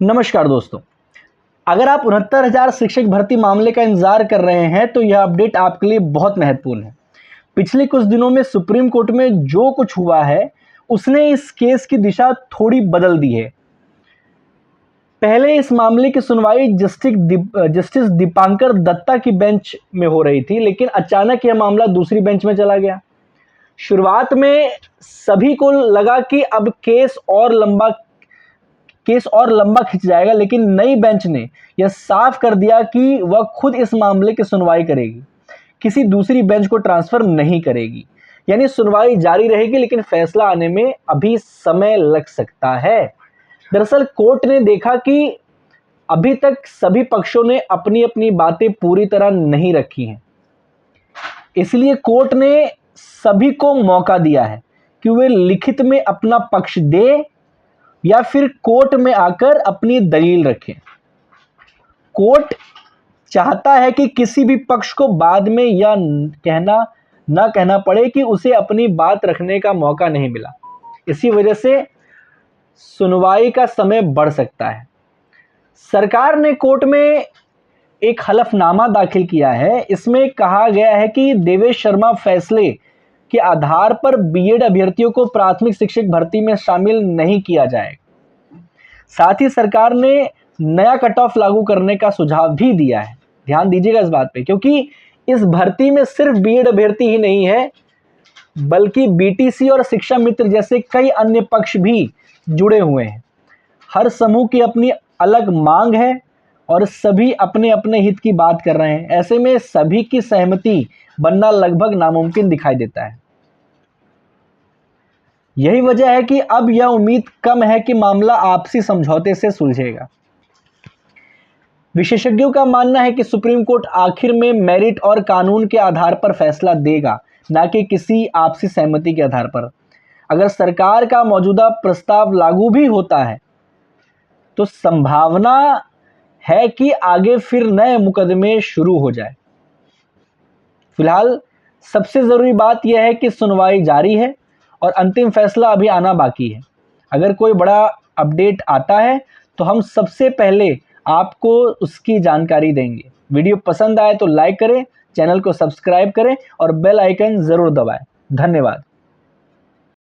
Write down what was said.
नमस्कार दोस्तों, अगर आप 69,000 शिक्षक भर्ती मामले का इंतजार कर रहे हैं तो यह अपडेट आपके लिए बहुत महत्वपूर्ण है। पिछले कुछ दिनों में सुप्रीम कोर्ट में जो कुछ हुआ है उसने इस केस की दिशा थोड़ी बदल दी है। पहले इस मामले की सुनवाई जस्टिस दीपांकर दत्ता की बेंच में हो रही थी, लेकिन अचानक यह मामला दूसरी बेंच में चला गया। शुरुआत में सभी को लगा कि अब केस और लंबा खिंच जाएगा, लेकिन नई बेंच ने यह साफ कर दिया कि वह खुद इस मामले की सुनवाई करेगी, किसी दूसरी बेंच को ट्रांसफर नहीं करेगी। यानी सुनवाई जारी रहेगी, लेकिन फैसला आने में अभी समय लग सकता है। दरअसल कोर्ट ने देखा कि अभी तक सभी पक्षों ने अपनी अपनी बातें पूरी तरह नहीं रखी हैं, इसलिए कोर्ट ने सभी को मौका दिया है कि वे लिखित में अपना पक्ष दे या फिर कोर्ट में आकर अपनी दलील रखें। कोर्ट चाहता है कि किसी भी पक्ष को बाद में यह न कहना पड़े कि उसे अपनी बात रखने का मौका नहीं मिला। इसी वजह से सुनवाई का समय बढ़ सकता है। सरकार ने कोर्ट में एक हलफनामा दाखिल किया है। इसमें कहा गया है कि देवेश शर्मा फैसले के आधार पर बीएड अभ्यर्थियों को प्राथमिक शिक्षक भर्ती में शामिल नहीं किया जाएगा। साथ ही सरकार ने नया कट ऑफ लागू करने का सुझाव भी दिया है। ध्यान दीजिएगा इस बात पे, क्योंकि इस भर्ती में सिर्फ बीएड अभ्यर्थी ही नहीं है, बल्कि बीटीसी और शिक्षा मित्र जैसे कई अन्य पक्ष भी जुड़े हुए हैं। हर समूह की अपनी अलग मांग है और सभी अपने अपने हित की बात कर रहे हैं। ऐसे में सभी की सहमति बनना लगभग नामुमकिन दिखाई देता है। यही वजह है कि अब यह उम्मीद कम है कि मामला आपसी समझौते से सुलझेगा। विशेषज्ञों का मानना है कि सुप्रीम कोर्ट आखिर में मेरिट और कानून के आधार पर फैसला देगा, न कि किसी आपसी सहमति के आधार पर। अगर सरकार का मौजूदा प्रस्ताव लागू भी होता है तो संभावना है कि आगे फिर नए मुकदमे शुरू हो जाए। फिलहाल सबसे ज़रूरी बात यह है कि सुनवाई जारी है और अंतिम फैसला अभी आना बाकी है। अगर कोई बड़ा अपडेट आता है तो हम सबसे पहले आपको उसकी जानकारी देंगे। वीडियो पसंद आए तो लाइक करें, चैनल को सब्सक्राइब करें और बेल आइकन ज़रूर दबाएं। धन्यवाद।